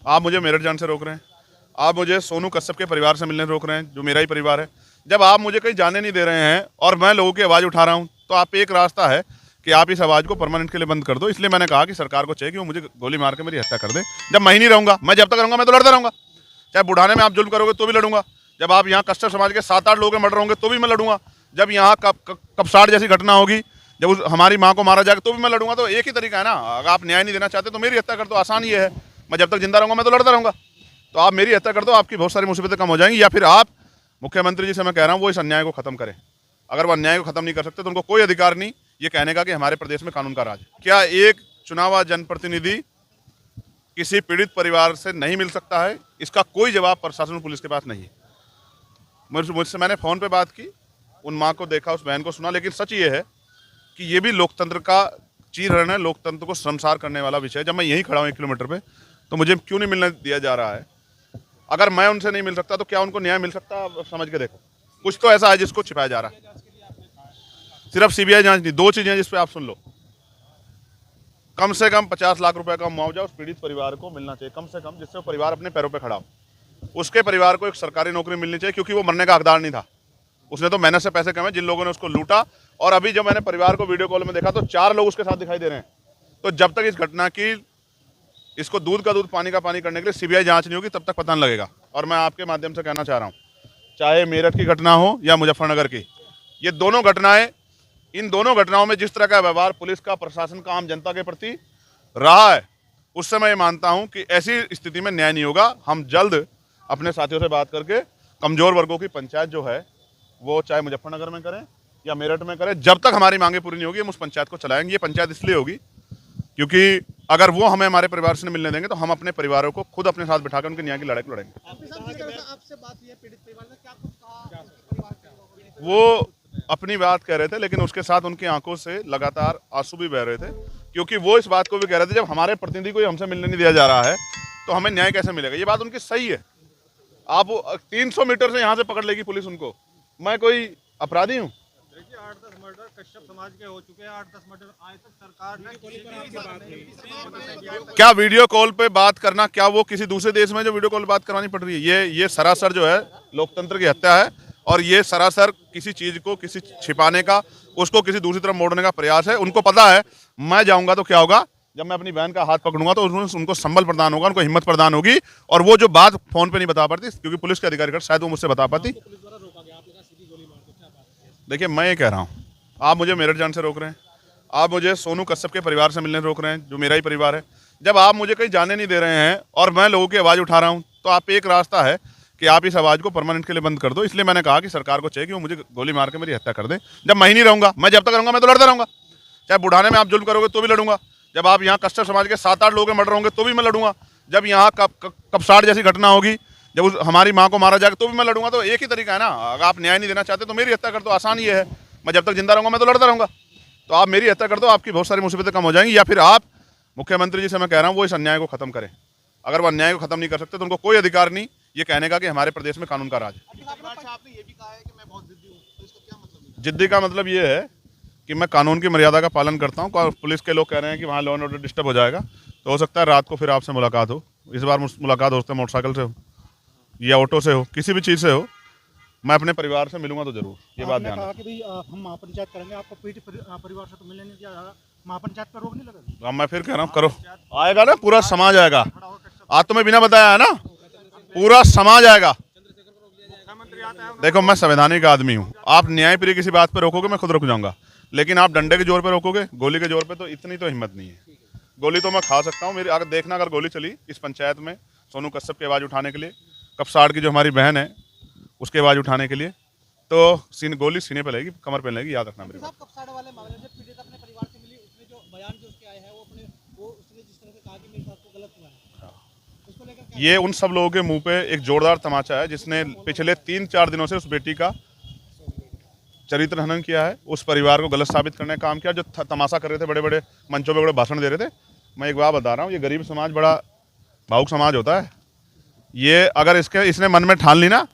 आप मुझे मेरठ जाने से रोक रहे हैं, आप मुझे सोनू कश्यप के परिवार से मिलने रोक रहे हैं, जो मेरा ही परिवार है। जब आप मुझे कहीं जाने नहीं दे रहे हैं और मैं लोगों की आवाज़ उठा रहा हूं, तो आप एक रास्ता है कि आप इस आवाज़ को परमानेंट के लिए बंद कर दो। इसलिए मैंने कहा कि सरकार को चाहिए कि वो मुझे गोली मार के मेरी हत्या कर दे। जब मैं ही नहीं रहूंगा, मैं जब तक रहूंगा मैं तो लड़ता रहूंगा। चाहे बुढ़ाने में आप जुल्म करोगे तो भी लड़ूंगा। जब आप यहाँ कश्यप समाज के 7-8 लोगों के मर्डर होंगे तो भी मैं लड़ूंगा। जब यहाँ कपसाड़ जैसी घटना होगी, जब हमारी माँ को मारा जाएगा तो भी मैं लड़ूंगा। तो एक ही तरीका है ना, अगर आप न्याय नहीं देना चाहते तो मेरी हत्या कर दो। आसान ये है, मैं जब तक जिंदा रहूंगा मैं तो लड़ता रहूंगा। तो आप मेरी हत्या कर दो, आपकी बहुत सारी मुसीबतें कम हो जाएंगी। या फिर आप मुख्यमंत्री जी से मैं कह रहा हूँ वो इस अन्याय को खत्म करें। अगर वो अन्याय को खत्म नहीं कर सकते तो उनको कोई अधिकार नहीं ये कहने का कि हमारे प्रदेश में कानून का राज है। क्या एक चुनावा जनप्रतिनिधि किसी पीड़ित परिवार से नहीं मिल सकता है? इसका कोई जवाब प्रशासन और पुलिस के पास नहीं है। मुझसे मैंने फ़ोन पे बात की, उन माँ को देखा, उस बहन को सुना, लेकिन सच ये है कि ये भी लोकतंत्र का चीरहरण है, लोकतंत्र को शर्मसार करने वाला विषय है। जब मैं यहीं खड़ा हूँ 1 किलोमीटर पे, तो मुझे क्यों नहीं मिलने दिया जा रहा है? अगर मैं उनसे नहीं मिल सकता तो क्या उनको न्याय मिल सकता? आप समझ के देखो, कुछ तो ऐसा है जिसको छिपाया जा रहा है। सिर्फ सीबीआई जांच नहीं, 2 चीजें जिस पे आप सुन लो। कम से कम 50 लाख रुपए का मुआवजा उस पीड़ित परिवार को मिलना चाहिए, कम से कम, जिससे वो परिवार अपने पैरों पे खड़ा हो। उसके परिवार को एक सरकारी नौकरी मिलनी चाहिए, क्योंकि वो मरने का हकदार नहीं था। उसने तो मेहनत से पैसे कमाए, जिन लोगों ने उसको लूटा। और अभी जब मैंने परिवार को वीडियो कॉल में देखा तो 4 लोग उसके साथ दिखाई दे रहे हैं। तो जब तक इस घटना की, इसको दूध का दूध पानी का पानी करने के लिए सीबीआई जांच नहीं होगी, तब तक पता नहीं लगेगा। और मैं आपके माध्यम से कहना चाह रहा हूँ, चाहे मेरठ की घटना हो या मुजफ्फरनगर की, ये दोनों घटनाएं, इन दोनों घटनाओं में जिस तरह का व्यवहार पुलिस का, प्रशासन का आम जनता के प्रति रहा है, उससे मैं ये मानता हूं कि ऐसी स्थिति में न्याय नहीं होगा। हम जल्द अपने साथियों से बात करके कमजोर वर्गों की पंचायत जो है, वो चाहे मुजफ्फरनगर में करें या मेरठ में करें, जब तक हमारी मांगे पूरी नहीं होगी हम उस पंचायत को चलाएंगे। ये पंचायत इसलिए होगी क्योंकि अगर वो हमें हमारे परिवार से मिलने देंगे तो हम अपने परिवारों को खुद अपने साथ बिठाकर उनके न्याय की लड़ाई लड़ेंगे। वो अपनी बात कह रहे थे, लेकिन उसके साथ उनकी आंखों से लगातार आंसू भी बह रहे थे, क्योंकि वो इस बात को भी कह रहे थे जब हमारे प्रतिनिधि को हमसे मिलने नहीं दिया जा रहा है तो हमें न्याय कैसे मिलेगा। ये बात उनकी सही है। आप 300 मीटर से यहाँ से पकड़ लेगी पुलिस उनको, मैं कोई अपराधी हूँ? देखिए 8-10 मर्डर कश्यप समाज के हो चुके हैं, 8-10 मर्डर आज तक सरकार ने क्या वीडियो कॉल पे बात करना, क्या वो किसी दूसरे देश में जो वीडियो कॉल बात करवानी पड़ रही है? ये सरासर जो है लोकतंत्र की हत्या है, और ये सरासर किसी चीज को किसी छिपाने का, उसको किसी दूसरी तरफ मोड़ने का प्रयास है। उनको पता है मैं जाऊंगा तो क्या होगा, जब मैं अपनी बहन का हाथ पकड़ूंगा तो उनको संबल प्रदान होगा, उनको हिम्मत प्रदान होगी। और वो जो बात फोन पे नहीं बता पाती, क्योंकि पुलिस के अधिकारी कर, शायद वो मुझसे बता पाती। देखिए मैं ये कह रहा हूँ, आप मुझे मेरठ जाने से रोक रहे हैं, आप मुझे सोनू कश्यप के परिवार से मिलने रोक रहे हैं, जो मेरा ही परिवार है। जब आप मुझे कहीं जाने नहीं दे रहे हैं और मैं लोगों की आवाज़ उठा रहा हूँ, तो आप एक रास्ता है कि आप इस आवाज़ को परमानेंट के लिए बंद कर दो। इसलिए मैंने कहा कि सरकार को चाहिए कि वो मुझे गोली मार के मेरी हत्या कर दे। जब मैं ही नहीं रहूंगा, मैं जब तक रहूंगा मैं तो लड़ता रहूंगा। चाहे बुढ़ाने में आप जुल्म करोगे तो भी लड़ूंगा। जब आप यहाँ कश्यप समाज के 7-8 लोगों के मर्डर होंगे तो भी मैं लड़ूंगा। जब यहाँ कपसाड़ जैसी घटना होगी, जब हमारी माँ को मारा जाएगा तो भी मैं लड़ूंगा। तो एक ही तरीका है ना, अगर आप न्याय नहीं देना चाहते तो मेरी हत्या कर दो। आसान ये है, मैं जब तक जिंदा रहूंगा मैं तो लड़ता रहूंगा। तो आप मेरी हत्या कर दो, आपकी बहुत सारी मुसीबतें कम हो जाएंगी। या फिर आप मुख्यमंत्री जी से मैं कह रहा हूँ वो इस अन्याय को खत्म करें। अगर वो अन्याय को खत्म नहीं कर सकते तो उनको कोई अधिकार नहीं ये कहने का कि हमारे प्रदेश में कानून का राज है। आपने ये भी कहा है कि मैं बहुत जिद्दी हूँ, तो इसका क्या मतलब? जिद्दी का मतलब ये है कि मैं कानून की मर्यादा का पालन करता हूँ। और पुलिस के लोग कह रहे हैं कि वहाँ लॉ एंड ऑर्डर डिस्टर्ब हो जाएगा, तो हो सकता है रात को फिर आपसे मुलाकात हो। इस बार मुलाकात हो सकता है मोटरसाइकिल से हो या ऑटो से हो, किसी भी चीज़ से हो। मैं अपने परिवार से मिलूंगा तो जरूर, ये बात ध्यान कहा कि भाई हम महापंचायत करेंगे, आपको पीड़ित परिवार से तो मिलने नहीं दिया जाएगा, महापंचायत पर रोक नहीं लगेगा? अब मैं फिर कह रहा हूँ करो, आएगा ना पूरा समाज आएगा। आज तुम्हें बिना बताया है ना, पूरा समाज आएगा। देखो मैं संवैधानिक आदमी हूँ, आप न्यायप्रिय किसी बात पे रोकोगे मैं खुद रुक जाऊंगा, लेकिन आप डंडे के जोर पे रोकोगे, गोली के जोर पे, तो इतनी तो हिम्मत नहीं है। गोली तो मैं खा सकता हूँ, मेरी अगर देखना, अगर गोली चली इस पंचायत में सोनू कश्यप की आवाज़ उठाने के लिए, कपसाड़ की जो हमारी बहन है उसकी आवाज़ उठाने के लिए, तो गोली सीने पे लगेगी, कमर पे लगेगी, याद रखना मेरी बात। कपसाड़ वाले मामले में पीड़ित अपने परिवार से मिली, उसने जो बयान जो उसके आए हैं वो उसने जिस तरह से कहा कि मेरे साथ को गलत हुआ है, उसको लेकर ये उन सब लोगों के मुंह पे एक जोरदार तमाचा है जिसने पिछले 3-4 दिनों से उस बेटी का चरित्र हनन किया है, उस परिवार को गलत साबित करने का काम किया, जो तमाशा कर रहे थे, बड़े बड़े मंचों पे बड़े भाषण दे रहे थे। मैं एक बात बता रहा हूँ, ये गरीब समाज बड़ा भावुक समाज होता है। ये अगर इसने मन में ठान ली ना,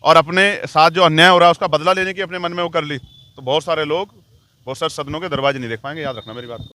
और अपने साथ जो अन्याय हो रहा है उसका बदला लेने की अपने मन में वो कर ली, तो बहुत सारे लोग बहुत सारे सदनों के दरवाजे नहीं देख पाएंगे, याद रखना मेरी बात को।